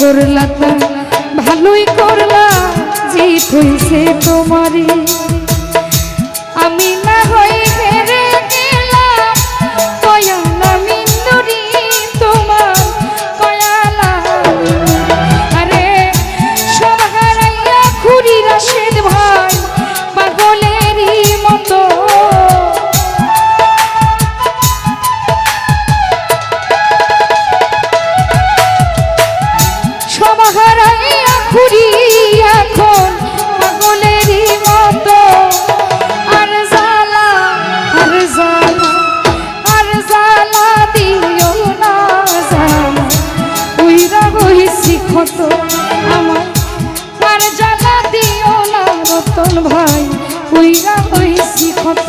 করলা তা ভালোই করলা, জিত হইছে তোমারই। আমি না হই হেরে গেলাম কয়ালা মিন্দুরি তোমার কয়ালা, আরে সব হারাইয়া খুরি রাশেদ ভাই পাগলেরই মতো। সব হারাইয়া খুরি এখন পাগলেরই মতো। আর জ্বালা আর জ্বালা আর জ্বালা দিও না জ্বালা, উইরা হইছি ক্ষত আমার। আর জ্বালা দিও না রতন ভাই, উইরা হইছি ক্ষত।